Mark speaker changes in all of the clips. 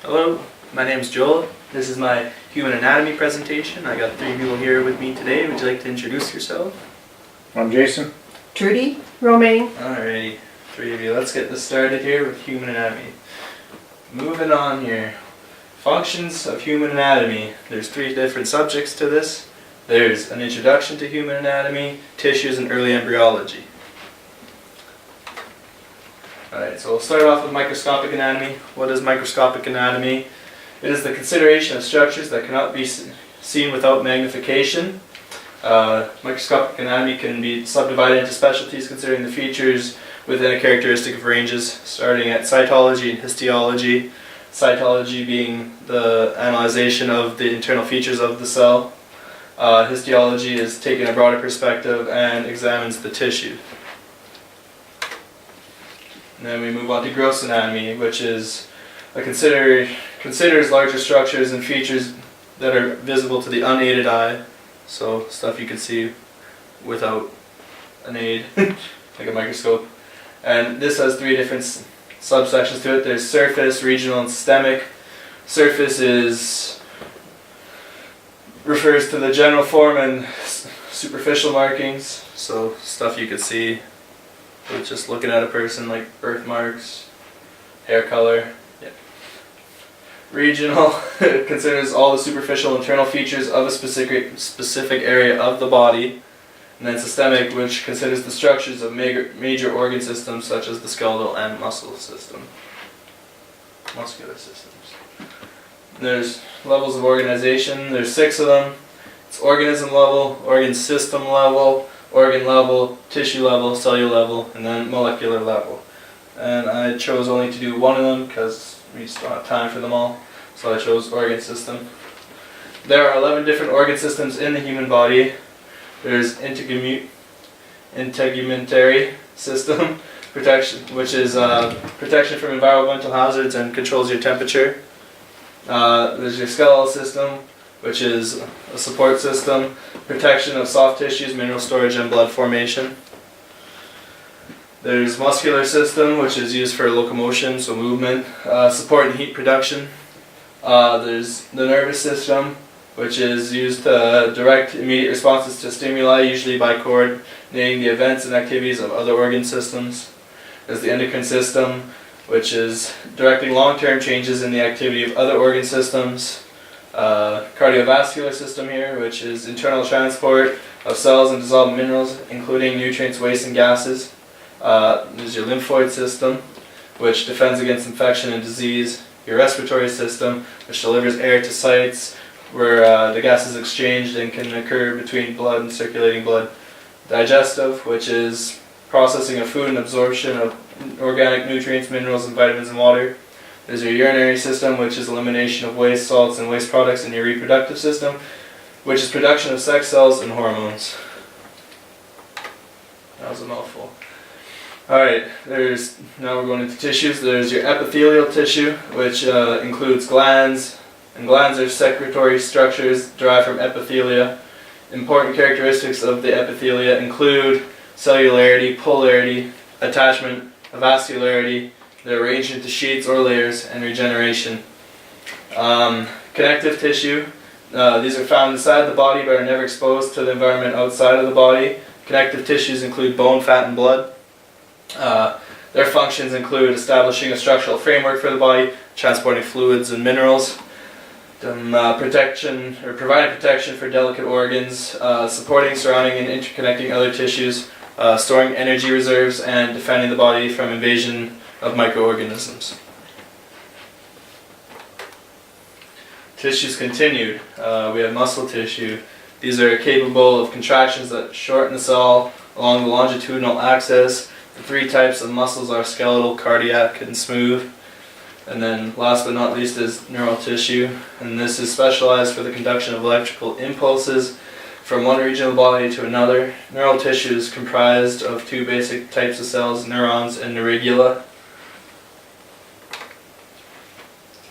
Speaker 1: Hello, my name is Joel. This is my human anatomy presentation. I got three people here with me today. Would you like to introduce yourself?
Speaker 2: I'm Jason.
Speaker 3: Trudy, Romaine.
Speaker 1: Alrighty, three of you. Let's get this started here with human anatomy. Moving on here. Functions of human anatomy. There's three different subjects to this. There's an introduction to human anatomy, tissues, and early embryology. Alright, so we'll start off with microscopic anatomy. What is microscopic anatomy? It is the consideration of structures that cannot be seen without magnification. Microscopic anatomy can be subdivided into specialties considering the features within a characteristic of ranges, starting at cytology and histology. Cytology being the analyzation of the internal features of the cell. Histology is taking a broader perspective and examines the tissue. And then we move on to gross anatomy, which is considers larger structures and features that are visible to the unaided eye. So stuff you can see without an aid, like a microscope. And this has three different subsections to it. There's surface, regional, and systemic. Surface refers to the general form and superficial markings, so stuff you could see with just looking at a person, like birthmarks, hair color. Yeah. Regional considers all the superficial internal features of a specific area of the body. And then systemic, which considers the structures of major organ systems such as the skeletal and muscular systems. There's levels of organization. There's 6 of them. It's organism level, organ system level, organ level, tissue level, cellular level, and then molecular level. And I chose only to do one of them because we just don't have time for them all. So I chose organ system. There are 11 different organ systems in the human body. There's integumentary system, which is protection from environmental hazards and controls your temperature. There's your skeletal system, which is a support system, protection of soft tissues, mineral storage, and blood formation. There's muscular system, which is used for locomotion, so movement, support and heat production. There's the nervous system, which is used to direct immediate responses to stimuli, usually by coordinating the events and activities of other organ systems. There's the endocrine system, which is directing long-term changes in the activity of other organ systems. Cardiovascular system here, which is internal transport of cells and dissolved minerals, including nutrients, waste, and gases. There's your lymphoid system, which defends against infection and disease. Your respiratory system, which delivers air to sites where the gas is exchanged and can occur between blood and circulating blood. Digestive, which is processing of food and absorption of organic nutrients, minerals, and vitamins and water. There's your urinary system, which is elimination of waste, salts, and waste products. In your reproductive system, which is production of sex cells and hormones. That was a mouthful. Alright, now we're going into tissues. There's your epithelial tissue, which includes glands. And glands are secretory structures derived from epithelia. Important characteristics of the epithelia include cellularity, polarity, attachment, vascularity. They're arranged into sheets or layers, and regeneration. Connective tissue. These are found inside the body but are never exposed to the environment outside of the body. Connective tissues include bone, fat, and blood. Their functions include establishing a structural framework for the body, transporting fluids and minerals, protection or providing protection for delicate organs, supporting, surrounding, and interconnecting other tissues, storing energy reserves, and defending the body from invasion of microorganisms. Tissues continued. We have muscle tissue. These are capable of contractions that shorten the cell along the longitudinal axis. The 3 types of muscles are skeletal, cardiac, and smooth. And then last but not least is neural tissue, and this is specialized for the conduction of electrical impulses from one region of the body to another. Neural tissue is comprised of 2 basic types of cells, neurons and neurigula.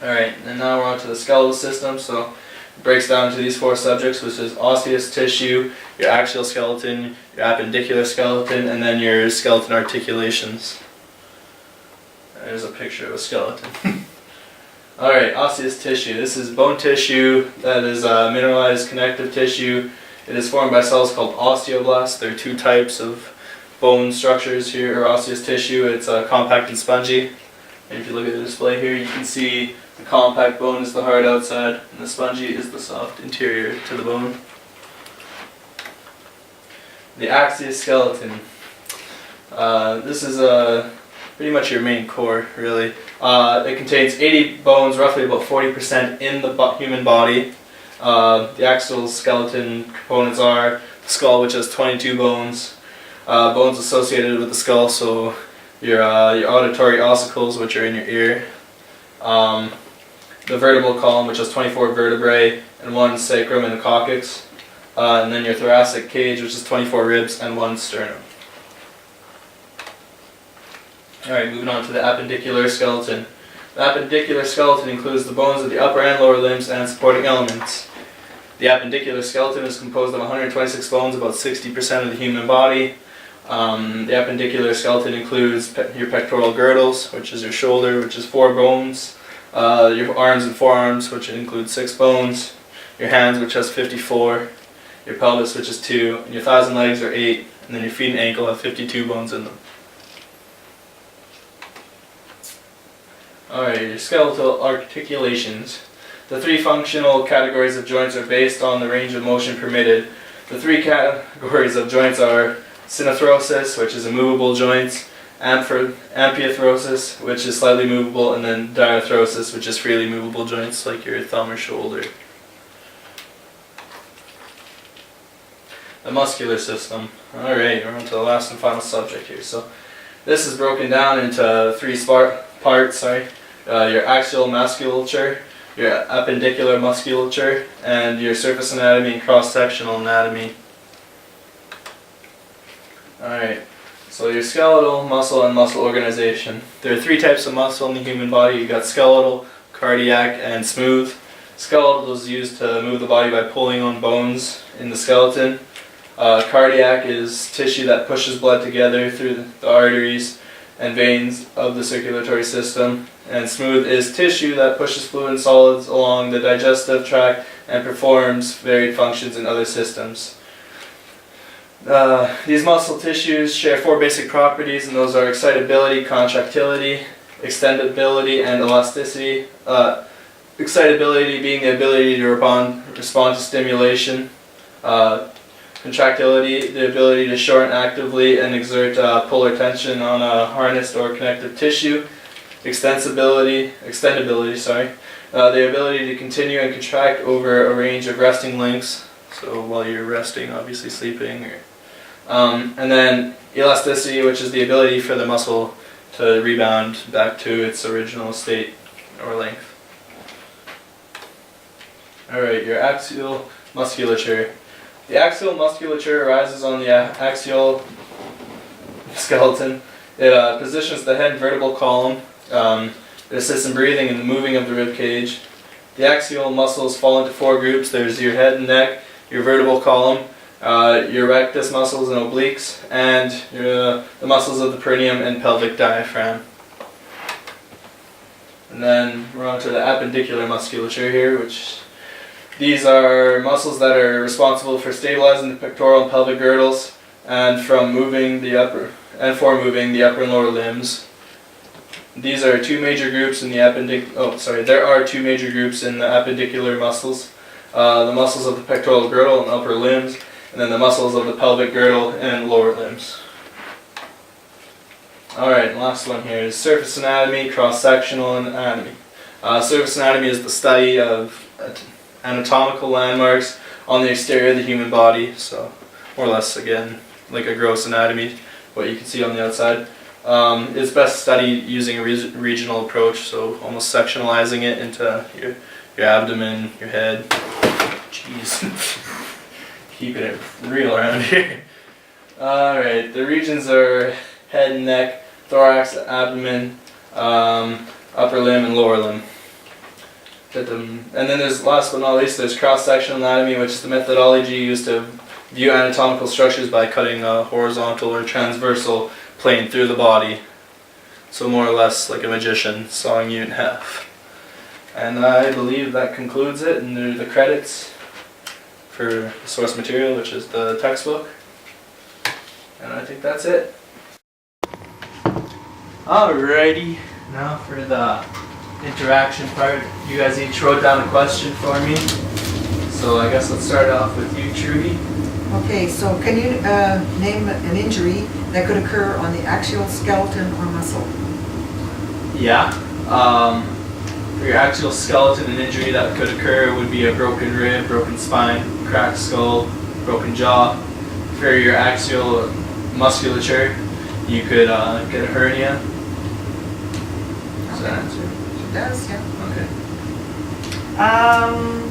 Speaker 1: Alright, and now we're on to the skeletal system. So it breaks down to these 4 subjects, which is osseous tissue, your axial skeleton, your appendicular skeleton, and then your skeleton articulations. There's a picture of a skeleton. Alright, osseous tissue. This is bone tissue that is mineralized connective tissue. It is formed by cells called osteoblasts. There are two types of bone structures here, or osseous tissue. It's compact and spongy. And if you look at the display here, you can see the compact bone is the hard outside, and the spongy is the soft interior to the bone. The axioskeleton. This is pretty much your main core, really. It contains 80 bones, roughly about 40% in the human body. The axial skeleton components are the skull, which has 22 bones. Bones associated with the skull, so your auditory ossicles, which are in your ear. The vertebral column, which has 24 vertebrae and 1 sacrum and a coccyx. And then your thoracic cage, which is 24 ribs and 1 sternum. Alright, moving on to the appendicular skeleton. The appendicular skeleton includes the bones of the upper and lower limbs and supporting elements. The appendicular skeleton is composed of 126 bones, about 60% of the human body. The appendicular skeleton includes your pectoral girdles, which is your shoulder, which is 4 bones. Your arms and forearms, which includes 6 bones. Your hands, which has 54. Your pelvis, which is 2. And your thighs and legs are 8. And then your feet and ankle have 52 bones in them. Alright, your skeletal articulations. The 3 functional categories of joints are based on the range of motion permitted. The 3 categories of joints are synarthrosis, which is immovable joints, amphioarthrosis, which is slightly movable, and then diarthrosis, which is freely movable joints, like your thumb or shoulder. The muscular system. Alright, we're on to the last and final subject here. So, this is broken down into 3 parts. Your axial musculature, your appendicular musculature, and your surface anatomy and cross-sectional anatomy. Alright, so your skeletal, muscle, and muscle organization. There are 3 types of muscle in the human body. You've got skeletal, cardiac, and smooth. Skeletal is used to move the body by pulling on bones in the skeleton. Cardiac is tissue that pushes blood together through the arteries and veins of the circulatory system. And smooth is tissue that pushes fluid and solids along the digestive tract and performs varied functions in other systems. These muscle tissues share 4 basic properties, and those are excitability, contractility, extendability, and elasticity. Excitability being the ability to respond to stimulation. Contractility, the ability to shorten actively and exert polar tension on a harnessed or connective tissue. Extendability, the ability to continue and contract over a range of resting lengths. So while you're resting, obviously sleeping. And then elasticity, which is the ability for the muscle to rebound back to its original state or length. Alright, your axial musculature. The axial musculature arises on the axial skeleton. It positions the head and vertebral column. It assists in breathing and the moving of the rib cage. The axial muscles fall into 4 groups. There's your head and neck, your vertebral column, your rectus muscles and obliques, and the muscles of the perineum and pelvic diaphragm. And then we're on to the appendicular musculature here, which these are muscles that are responsible for stabilizing the pectoral and pelvic girdles and for moving the upper and lower limbs. These are 2 major groups in the there are 2 major groups in the appendicular muscles. The muscles of the pectoral girdle and upper limbs, and then the muscles of the pelvic girdle and lower limbs. Alright, last one here is surface anatomy, cross-sectional anatomy. Surface anatomy is the study of anatomical landmarks on the exterior of the human body, so more or less, again, like a gross anatomy, what you can see on the outside. It's best studied using a regional approach, so almost sectionalizing it into your abdomen, your head. Jeez. Keeping it real around here. Alright, the regions are head and neck, thorax, abdomen, upper limb, and lower limb. And then there's, last but not least, there's cross-sectional anatomy, which is the methodology used to view anatomical structures by cutting a horizontal or transversal plane through the body. So more or less like a magician sawing you in half. And I believe that concludes it, and there are the credits for the source material, which is the textbook. And I think that's it. Alrighty, now for the interaction part. You guys each wrote down a question for me. So I guess let's start off with you, Trudy.
Speaker 2: Okay, so can you name an injury that could occur on the axial skeleton or muscle?
Speaker 1: Yeah. For your axial skeleton, an injury that could occur would be a broken rib, broken spine, cracked skull, broken jaw. For your axial musculature, you could get a hernia. Does that answer?
Speaker 2: It does, yeah.
Speaker 1: Okay.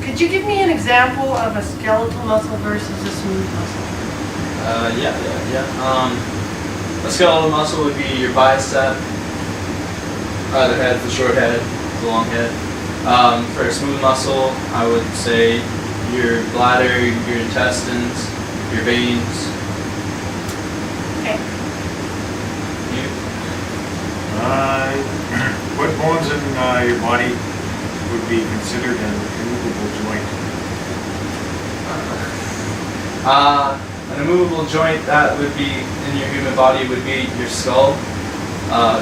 Speaker 3: Could you give me an example of a skeletal muscle versus a smooth muscle?
Speaker 1: A skeletal muscle would be your bicep. The head, the short head, the long head. For a smooth muscle, I would say your bladder, your intestines, your veins.
Speaker 3: Okay.
Speaker 1: You?
Speaker 4: What bones in your body would be considered a removable joint?
Speaker 1: An immovable joint that would be in your human body would be your skull.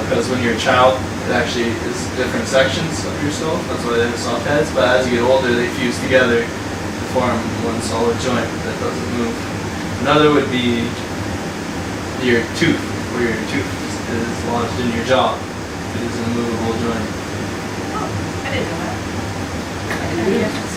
Speaker 1: Because when you're a child, it actually is different sections of your skull. That's why they have soft heads. But as you get older, they fuse together to form one solid joint that doesn't move. Another would be your tooth, where your tooth is lodged in your jaw. It is an immovable joint.
Speaker 3: Oh, I didn't know that.
Speaker 2: I didn't.